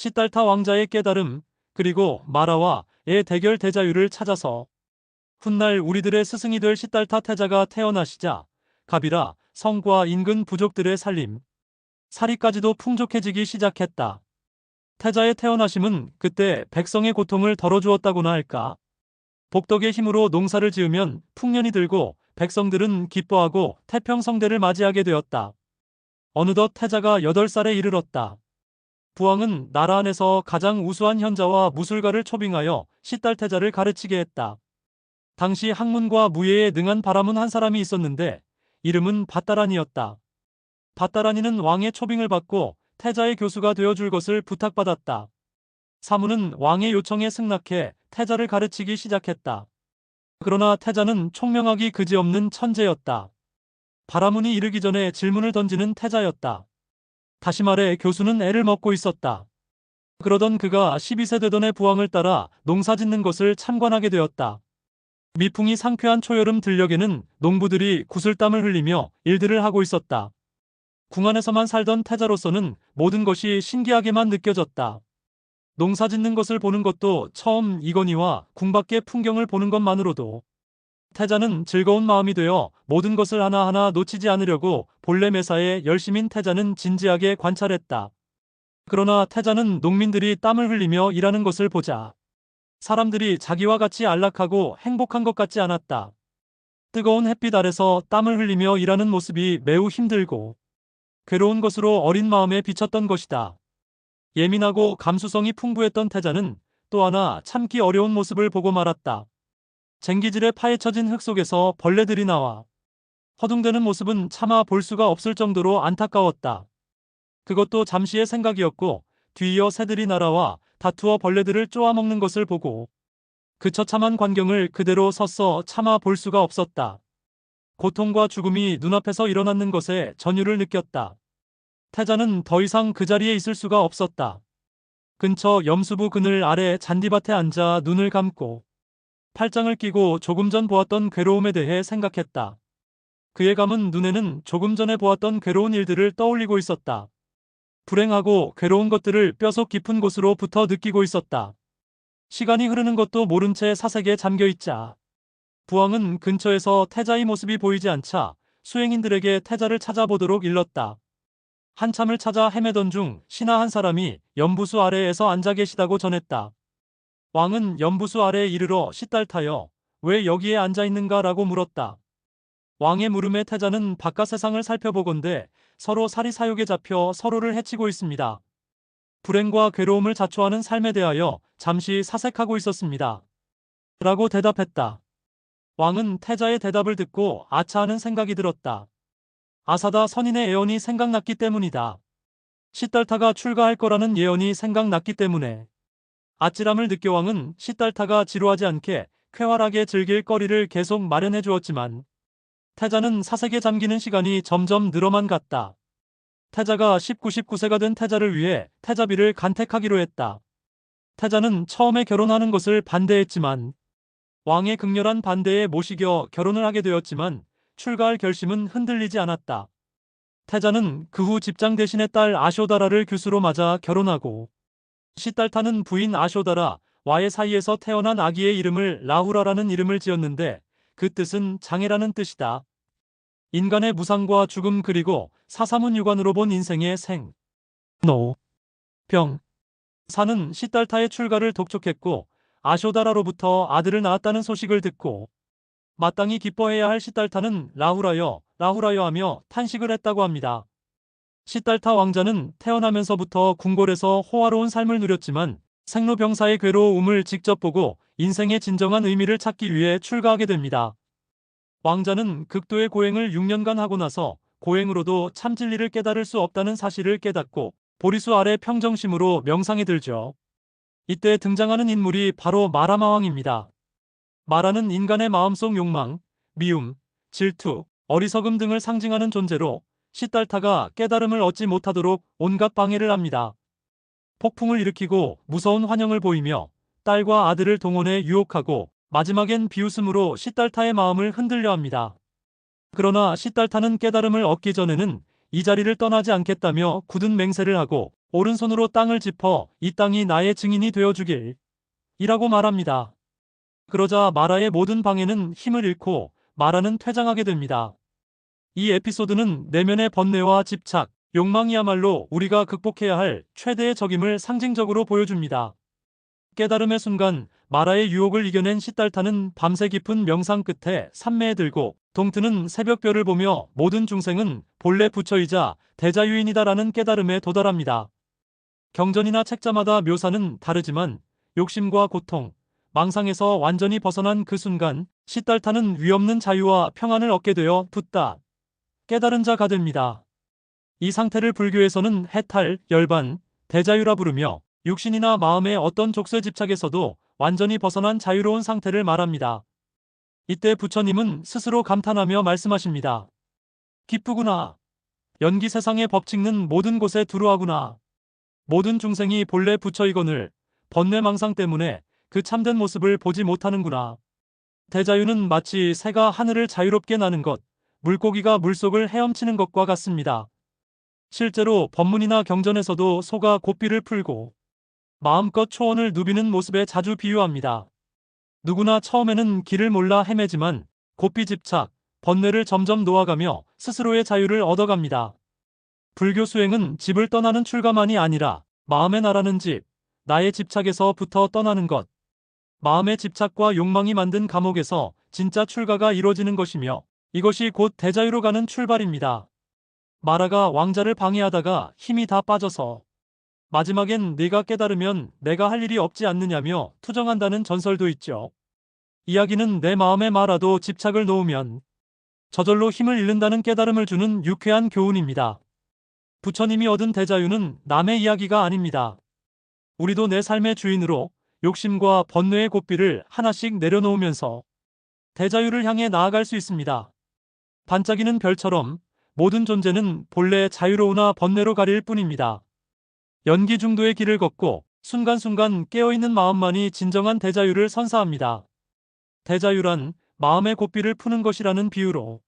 시달타 왕자의 깨달음, 그리고 마라와 의 대결 대자유를 찾아서 훗날 우리들의 스승이 될 시달타 태자가 태어나시자 가비라 성과 인근 부족들의 살림, 살이까지도 풍족해지기 시작했다. 태자의 태어나심은 그때 백성의 고통을 덜어주었다고나 할까. 복덕의 힘으로 농사를 지으면 풍년이 들고 백성들은 기뻐하고 태평성대를 맞이하게 되었다. 어느덧 태자가 8살에 이르렀다. 부왕은 나라 안에서 가장 우수한 현자와 무술가를 초빙하여 시달태자를 가르치게 했다. 당시 학문과 무예에 능한 바라문 한 사람이 있었는데 이름은 밧다란이었다. 밧다란이는 왕의 초빙을 받고 태자의 교수가 되어줄 것을 부탁받았다. 사무는 왕의 요청에 승낙해 태자를 가르치기 시작했다. 그러나 태자는 총명하기 그지없는 천재였다. 바라문이 이르기 전에 질문을 던지는 태자였다. 다시 말해 교수는 애를 먹고 있었다. 그러던 그가 12세 되던 해 부왕을 따라 농사 짓는 것을 참관하게 되었다. 미풍이 상쾌한 초여름 들녘에는 농부들이 구슬땀을 흘리며 일들을 하고 있었다. 궁 안에서만 살던 태자로서는 모든 것이 신기하게만 느껴졌다. 농사 짓는 것을 보는 것도 처음이거니와 궁 밖의 풍경을 보는 것만으로도 태자는 즐거운 마음이 되어 모든 것을 하나하나 놓치지 않으려고 본래 매사에 열심인 태자는 진지하게 관찰했다. 그러나 태자는 농민들이 땀을 흘리며 일하는 것을 보자 사람들이 자기와 같이 안락하고 행복한 것 같지 않았다. 뜨거운 햇빛 아래서 땀을 흘리며 일하는 모습이 매우 힘들고 괴로운 것으로 어린 마음에 비쳤던 것이다. 예민하고 감수성이 풍부했던 태자는 또 하나 참기 어려운 모습을 보고 말았다. 쟁기질에 파헤쳐진 흙 속에서 벌레들이 나와 허둥대는 모습은 차마 볼 수가 없을 정도로 안타까웠다. 그것도 잠시의 생각이었고 뒤이어 새들이 날아와 다투어 벌레들을 쪼아먹는 것을 보고 그 처참한 광경을 그대로 서서 차마 볼 수가 없었다. 고통과 죽음이 눈앞에서 일어나는 것에 전율을 느꼈다. 태자는 더 이상 그 자리에 있을 수가 없었다. 근처 염수부 그늘 아래 잔디밭에 앉아 눈을 감고 팔짱을 끼고 조금 전 보았던 괴로움에 대해 생각했다. 그의 감은 눈에는 조금 전에 보았던 괴로운 일들을 떠올리고 있었다. 불행하고 괴로운 것들을 뼈속 깊은 곳으로부터 느끼고 있었다. 시간이 흐르는 것도 모른 채 사색에 잠겨있자 부왕은 근처에서 태자의 모습이 보이지 않자 수행인들에게 태자를 찾아보도록 일렀다. 한참을 찾아 헤매던 중 신하 한 사람이 연부수 아래에서 앉아 계시다고 전했다. 왕은 연부수 아래에 이르러 시달타여 왜 여기에 앉아 있는가 라고 물었다. 왕의 물음에 태자는 바깥 세상을 살펴보건대 서로 사리사욕에 잡혀 서로를 해치고 있습니다. 불행과 괴로움을 자초하는 삶에 대하여 잠시 사색하고 있었습니다. 라고 대답했다. 왕은 태자의 대답을 듣고 아차하는 생각이 들었다. 아사다 선인의 예언이 생각났기 때문이다. 시달타가 출가할 거라는 예언이 생각났기 때문에 아찔함을 느껴 왕은 시달타가 지루하지 않게 쾌활하게 즐길 거리를 계속 마련해 주었지만 태자는 사색에 잠기는 시간이 점점 늘어만 갔다. 태자가 19세가 된 태자를 위해 태자비를 간택하기로 했다. 태자는 처음에 결혼하는 것을 반대했지만 왕의 극렬한 반대에 못 이겨 결혼을 하게 되었지만 출가할 결심은 흔들리지 않았다. 태자는 그 후 집장 대신의 딸 아쇼다라를 규수로 맞아 결혼하고 시달타는 부인 아쇼다라와의 사이에서 태어난 아기의 이름을 라후라라는 이름을 지었는데 그 뜻은 장애라는 뜻이다. 인간의 무상과 죽음 그리고 사사문 유관으로 본 인생의 생, 노, 병, 사는 시달타의 출가를 독촉했고 아쇼다라로부터 아들을 낳았다는 소식을 듣고 마땅히 기뻐해야 할 시달타는 라후라여 라후라여 하며 탄식을 했다고 합니다. 시달타 왕자는 태어나면서부터 궁궐에서 호화로운 삶을 누렸지만 생로병사의 괴로움을 직접 보고 인생의 진정한 의미를 찾기 위해 출가하게 됩니다. 왕자는 극도의 고행을 6년간 하고 나서 고행으로도 참 진리를 깨달을 수 없다는 사실을 깨닫고 보리수 아래 평정심으로 명상에 들죠. 이때 등장하는 인물이 바로 마라마왕입니다. 마라는 인간의 마음속 욕망, 미움, 질투, 어리석음 등을 상징하는 존재로 시달타가 깨달음을 얻지 못하도록 온갖 방해를 합니다. 폭풍을 일으키고 무서운 환영을 보이며 딸과 아들을 동원해 유혹하고 마지막엔 비웃음으로 시달타의 마음을 흔들려 합니다. 그러나 시달타는 깨달음을 얻기 전에는 이 자리를 떠나지 않겠다며 굳은 맹세를 하고 오른손으로 땅을 짚어 이 땅이 나의 증인이 되어주길 이라고 말합니다. 그러자 마라의 모든 방해는 힘을 잃고 마라는 퇴장하게 됩니다. 이 에피소드는 내면의 번뇌와 집착, 욕망이야말로 우리가 극복해야 할 최대의 적임을 상징적으로 보여줍니다. 깨달음의 순간 마라의 유혹을 이겨낸 시달타는 밤새 깊은 명상 끝에 산매에 들고 동트는 새벽별을 보며 모든 중생은 본래 부처이자 대자유인이다라는 깨달음에 도달합니다. 경전이나 책자마다 묘사는 다르지만 욕심과 고통, 망상에서 완전히 벗어난 그 순간 시달타는 위없는 자유와 평안을 얻게 되어 붓다 깨달은 자가 됩니다. 이 상태를 불교에서는 해탈, 열반, 대자유라 부르며 육신이나 마음의 어떤 족쇄 집착에서도 완전히 벗어난 자유로운 상태를 말합니다. 이때 부처님은 스스로 감탄하며 말씀하십니다. 기쁘구나. 연기 세상의 법칙는 모든 곳에 두루하구나. 모든 중생이 본래 부처이거늘 번뇌망상 때문에 그 참된 모습을 보지 못하는구나. 대자유는 마치 새가 하늘을 자유롭게 나는 것, 물고기가 물속을 헤엄치는 것과 같습니다. 실제로 법문이나 경전에서도 소가 고삐를 풀고 마음껏 초원을 누비는 모습에 자주 비유합니다. 누구나 처음에는 길을 몰라 헤매지만 고삐 집착, 번뇌를 점점 놓아가며 스스로의 자유를 얻어갑니다. 불교 수행은 집을 떠나는 출가만이 아니라 마음의 나라는 집, 나의 집착에서부터 떠나는 것, 마음의 집착과 욕망이 만든 감옥에서 진짜 출가가 이루어지는 것이며 이것이 곧 대자유로 가는 출발입니다. 마라가 왕자를 방해하다가 힘이 다 빠져서 마지막엔 네가 깨달으면 내가 할 일이 없지 않느냐며 투정한다는 전설도 있죠. 이야기는 내 마음에 마라도 집착을 놓으면 저절로 힘을 잃는다는 깨달음을 주는 유쾌한 교훈입니다. 부처님이 얻은 대자유는 남의 이야기가 아닙니다. 우리도 내 삶의 주인으로 욕심과 번뇌의 고삐를 하나씩 내려놓으면서 대자유를 향해 나아갈 수 있습니다. 반짝이는 별처럼 모든 존재는 본래 자유로우나 번뇌로 가릴 뿐입니다. 연기 중도의 길을 걷고 순간순간 깨어있는 마음만이 진정한 대자유를 선사합니다. 대자유란 마음의 고삐를 푸는 것이라는 비유로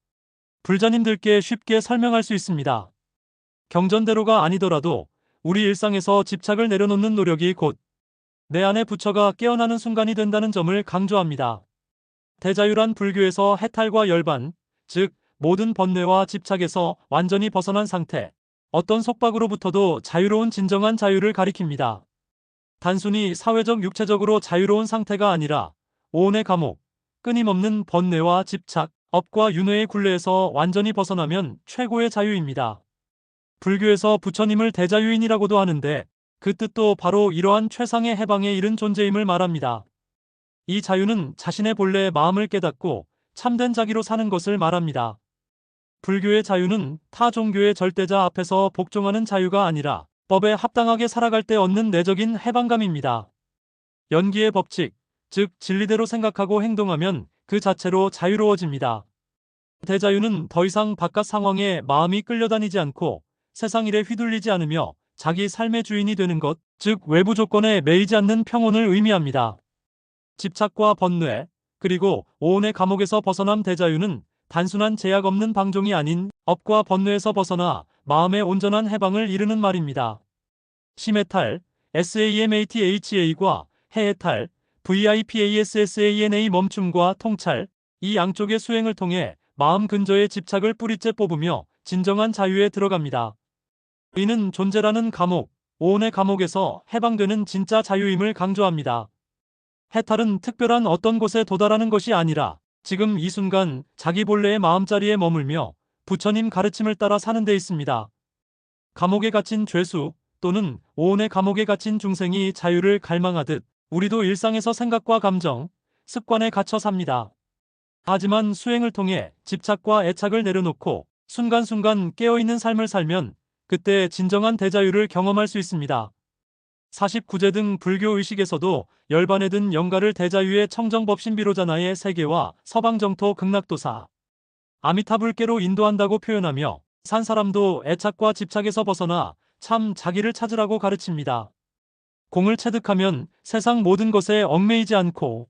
불자님들께 쉽게 설명할 수 있습니다. 경전대로가 아니더라도 우리 일상에서 집착을 내려놓는 노력이 곧 내 안의 부처가 깨어나는 순간이 된다는 점을 강조합니다. 대자유란 불교에서 해탈과 열반, 즉 모든 번뇌와 집착에서 완전히 벗어난 상태, 어떤 속박으로부터도 자유로운 진정한 자유를 가리킵니다. 단순히 사회적 육체적으로 자유로운 상태가 아니라 오온의 감옥, 끊임없는 번뇌와 집착, 업과 윤회의 굴레에서 완전히 벗어나면 최고의 자유입니다. 불교에서 부처님을 대자유인이라고도 하는데 그 뜻도 바로 이러한 최상의 해방에 이른 존재임을 말합니다. 이 자유는 자신의 본래의 마음을 깨닫고 참된 자기로 사는 것을 말합니다. 불교의 자유는 타 종교의 절대자 앞에서 복종하는 자유가 아니라 법에 합당하게 살아갈 때 얻는 내적인 해방감입니다. 연기의 법칙, 즉 진리대로 생각하고 행동하면 그 자체로 자유로워집니다. 대자유는 더 이상 바깥 상황에 마음이 끌려다니지 않고 세상 일에 휘둘리지 않으며 자기 삶의 주인이 되는 것, 즉 외부 조건에 매이지 않는 평온을 의미합니다. 집착과 번뇌, 그리고 오온의 감옥에서 벗어남 대자유는 단순한 제약 없는 방종이 아닌 업과 번뇌에서 벗어나 마음의 온전한 해방을 이루는 말입니다. 심해탈, SAMATHA과 해해탈, VIPASSANA 멈춤과 통찰, 이 양쪽의 수행을 통해 마음 근저에 집착을 뿌리째 뽑으며 진정한 자유에 들어갑니다. 이는 존재라는 감옥, 오온의 감옥에서 해방되는 진짜 자유임을 강조합니다. 해탈은 특별한 어떤 곳에 도달하는 것이 아니라 지금 이 순간 자기 본래의 마음자리에 머물며 부처님 가르침을 따라 사는 데 있습니다. 감옥에 갇힌 죄수 또는 오온의 감옥에 갇힌 중생이 자유를 갈망하듯 우리도 일상에서 생각과 감정, 습관에 갇혀 삽니다. 하지만 수행을 통해 집착과 애착을 내려놓고 순간순간 깨어있는 삶을 살면 그때 진정한 대자유를 경험할 수 있습니다. 49제 등 불교 의식에서도 열반에 든 영가를 대자유의 청정법신비로자나의 세계와 서방정토 극락도사 아미타불계로 인도한다고 표현하며 산 사람도 애착과 집착에서 벗어나 참 자기를 찾으라고 가르칩니다. 공을 체득하면 세상 모든 것에 얽매이지 않고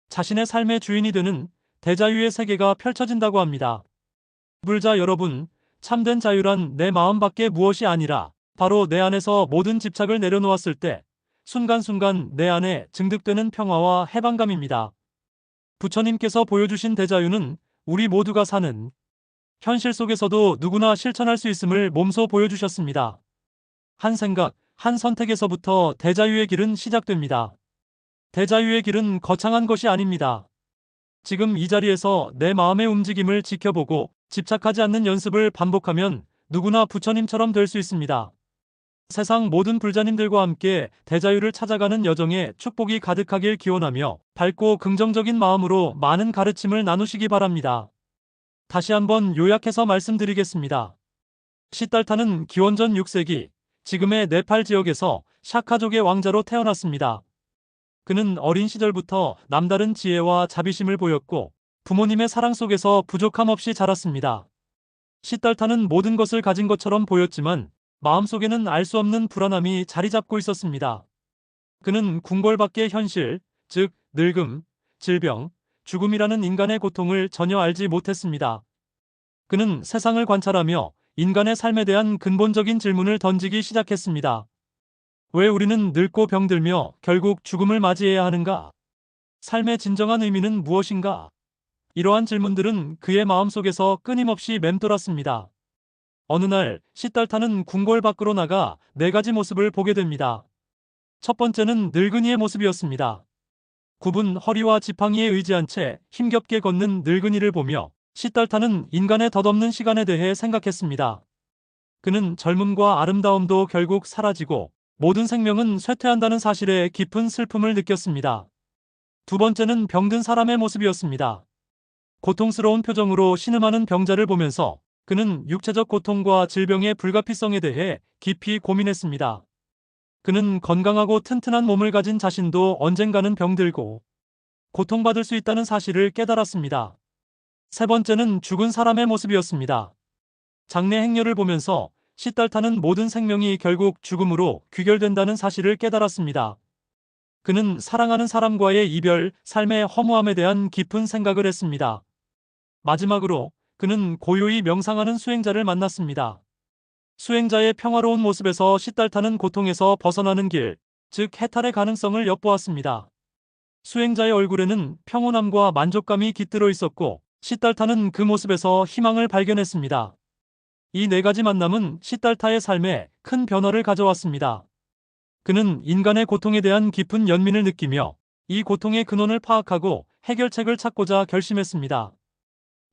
자신의 삶의 주인이 되는 대자유의 세계가 펼쳐진다고 합니다. 불자 여러분, 참된 자유란 내 마음 밖에 무엇이 아니라 바로 내 안에서 모든 집착을 내려놓았을 때 순간순간 내 안에 증득되는 평화와 해방감입니다. 부처님께서 보여주신 대자유는 우리 모두가 사는 현실 속에서도 누구나 실천할 수 있음을 몸소 보여주셨습니다. 한 생각, 한 선택에서부터 대자유의 길은 시작됩니다. 대자유의 길은 거창한 것이 아닙니다. 지금 이 자리에서 내 마음의 움직임을 지켜보고 집착하지 않는 연습을 반복하면 누구나 부처님처럼 될 수 있습니다. 세상 모든 불자님들과 함께 대자유를 찾아가는 여정에 축복이 가득하길 기원하며 밝고 긍정적인 마음으로 많은 가르침을 나누시기 바랍니다. 다시 한번 요약해서 말씀드리겠습니다. 시달타는 기원전 6세기 지금의 네팔 지역에서 샤카족의 왕자로 태어났습니다. 그는 어린 시절부터 남다른 지혜와 자비심을 보였고 부모님의 사랑 속에서 부족함 없이 자랐습니다. 시달타는 모든 것을 가진 것처럼 보였지만 마음속에는 알 수 없는 불안함이 자리 잡고 있었습니다. 그는 궁궐밖의 현실, 즉 늙음, 질병, 죽음이라는 인간의 고통을 전혀 알지 못했습니다. 그는 세상을 관찰하며 인간의 삶에 대한 근본적인 질문을 던지기 시작했습니다. 왜 우리는 늙고 병들며 결국 죽음을 맞이해야 하는가? 삶의 진정한 의미는 무엇인가? 이러한 질문들은 그의 마음속에서 끊임없이 맴돌았습니다. 어느 날 시달타는 궁궐 밖으로 나가 네 가지 모습을 보게 됩니다. 첫 번째는 늙은이의 모습이었습니다. 굽은 허리와 지팡이에 의지한 채 힘겹게 걷는 늙은이를 보며 시달타는 인간의 덧없는 시간에 대해 생각했습니다. 그는 젊음과 아름다움도 결국 사라지고 모든 생명은 쇠퇴한다는 사실에 깊은 슬픔을 느꼈습니다. 두 번째는 병든 사람의 모습이었습니다. 고통스러운 표정으로 신음하는 병자를 보면서 그는 육체적 고통과 질병의 불가피성에 대해 깊이 고민했습니다. 그는 건강하고 튼튼한 몸을 가진 자신도 언젠가는 병들고 고통받을 수 있다는 사실을 깨달았습니다. 세 번째는 죽은 사람의 모습이었습니다. 장래 행렬을 보면서 시달타는 모든 생명이 결국 죽음으로 귀결된다는 사실을 깨달았습니다. 그는 사랑하는 사람과의 이별, 삶의 허무함에 대한 깊은 생각을 했습니다. 마지막으로 그는 고요히 명상하는 수행자를 만났습니다. 수행자의 평화로운 모습에서 시달타는 고통에서 벗어나는 길, 즉 해탈의 가능성을 엿보았습니다. 수행자의 얼굴에는 평온함과 만족감이 깃들어 있었고 시달타는 그 모습에서 희망을 발견했습니다. 이 네 가지 만남은 시달타의 삶에 큰 변화를 가져왔습니다. 그는 인간의 고통에 대한 깊은 연민을 느끼며 이 고통의 근원을 파악하고 해결책을 찾고자 결심했습니다.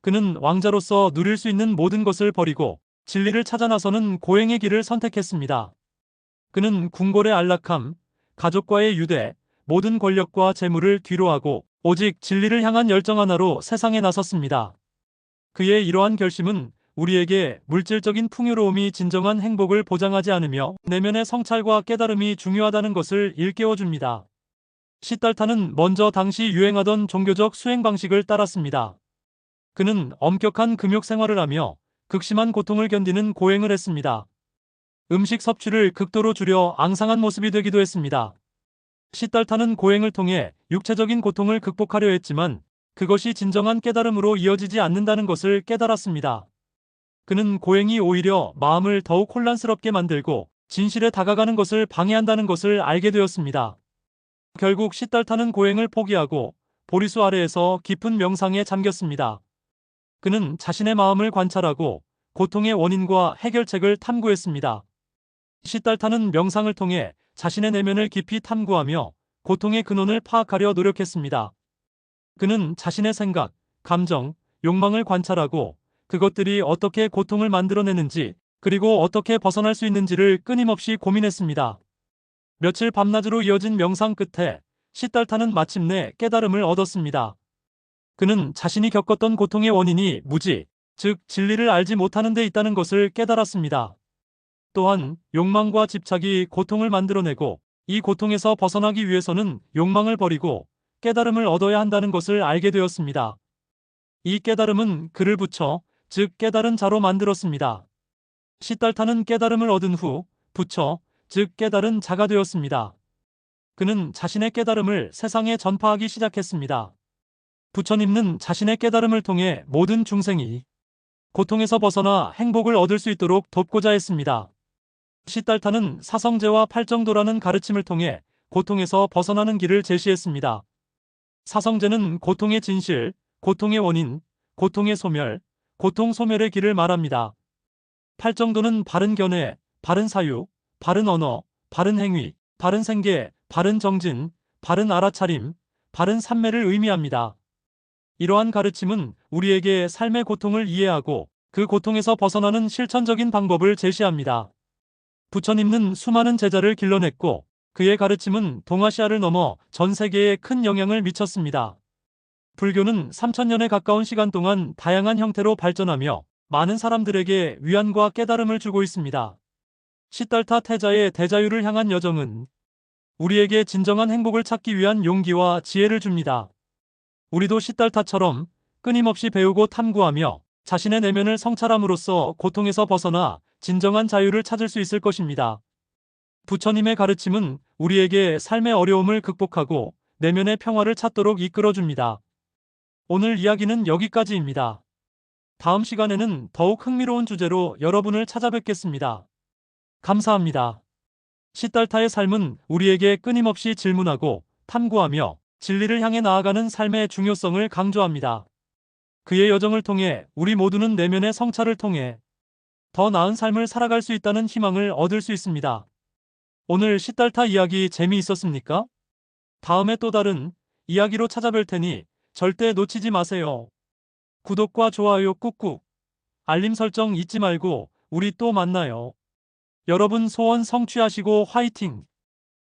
그는 왕자로서 누릴 수 있는 모든 것을 버리고 진리를 찾아 나서는 고행의 길을 선택했습니다. 그는 궁궐의 안락함, 가족과의 유대, 모든 권력과 재물을 뒤로하고 오직 진리를 향한 열정 하나로 세상에 나섰습니다. 그의 이러한 결심은 우리에게 물질적인 풍요로움이 진정한 행복을 보장하지 않으며 내면의 성찰과 깨달음이 중요하다는 것을 일깨워줍니다. 시달타는 먼저 당시 유행하던 종교적 수행 방식을 따랐습니다. 그는 엄격한 금욕 생활을 하며 극심한 고통을 견디는 고행을 했습니다. 음식 섭취를 극도로 줄여 앙상한 모습이 되기도 했습니다. 시달타는 고행을 통해 육체적인 고통을 극복하려 했지만 그것이 진정한 깨달음으로 이어지지 않는다는 것을 깨달았습니다. 그는 고행이 오히려 마음을 더욱 혼란스럽게 만들고 진실에 다가가는 것을 방해한다는 것을 알게 되었습니다. 결국 시달타는 고행을 포기하고 보리수 아래에서 깊은 명상에 잠겼습니다. 그는 자신의 마음을 관찰하고 고통의 원인과 해결책을 탐구했습니다. 시달타는 명상을 통해 자신의 내면을 깊이 탐구하며 고통의 근원을 파악하려 노력했습니다. 그는 자신의 생각, 감정, 욕망을 관찰하고 그것들이 어떻게 고통을 만들어내는지 그리고 어떻게 벗어날 수 있는지를 끊임없이 고민했습니다. 며칠 밤낮으로 이어진 명상 끝에 시달타는 마침내 깨달음을 얻었습니다. 그는 자신이 겪었던 고통의 원인이 무지, 즉 진리를 알지 못하는 데 있다는 것을 깨달았습니다. 또한 욕망과 집착이 고통을 만들어내고 이 고통에서 벗어나기 위해서는 욕망을 버리고 깨달음을 얻어야 한다는 것을 알게 되었습니다. 이 깨달음은 그를 부처, 즉 깨달은 자로 만들었습니다. 시달타는 깨달음을 얻은 후 부처, 즉 깨달은 자가 되었습니다. 그는 자신의 깨달음을 세상에 전파하기 시작했습니다. 부처님은 자신의 깨달음을 통해 모든 중생이 고통에서 벗어나 행복을 얻을 수 있도록 돕고자 했습니다. 시달타는 사성제와 팔정도라는 가르침을 통해 고통에서 벗어나는 길을 제시했습니다. 사성제는 고통의 진실, 고통의 원인, 고통의 소멸, 고통 소멸의 길을 말합니다. 팔정도는 바른 견해, 바른 사유, 바른 언어, 바른 행위, 바른 생계, 바른 정진, 바른 알아차림, 바른 삼매를 의미합니다. 이러한 가르침은 우리에게 삶의 고통을 이해하고 그 고통에서 벗어나는 실천적인 방법을 제시합니다. 부처님은 수많은 제자를 길러냈고 그의 가르침은 동아시아를 넘어 전 세계에 큰 영향을 미쳤습니다. 불교는 3000년에 가까운 시간 동안 다양한 형태로 발전하며 많은 사람들에게 위안과 깨달음을 주고 있습니다. 시달타 태자의 대자유를 향한 여정은 우리에게 진정한 행복을 찾기 위한 용기와 지혜를 줍니다. 우리도 시달타처럼 끊임없이 배우고 탐구하며 자신의 내면을 성찰함으로써 고통에서 벗어나 진정한 자유를 찾을 수 있을 것입니다. 부처님의 가르침은 우리에게 삶의 어려움을 극복하고 내면의 평화를 찾도록 이끌어줍니다. 오늘 이야기는 여기까지입니다. 다음 시간에는 더욱 흥미로운 주제로 여러분을 찾아뵙겠습니다. 감사합니다. 시달타의 삶은 우리에게 끊임없이 질문하고 탐구하며 진리를 향해 나아가는 삶의 중요성을 강조합니다. 그의 여정을 통해 우리 모두는 내면의 성찰을 통해 더 나은 삶을 살아갈 수 있다는 희망을 얻을 수 있습니다. 오늘 시달타 이야기 재미있었습니까? 다음에 또 다른 이야기로 찾아뵐 테니 절대 놓치지 마세요. 구독과 좋아요 꾹꾹, 알림 설정 잊지 말고 우리 또 만나요. 여러분 소원 성취하시고 화이팅!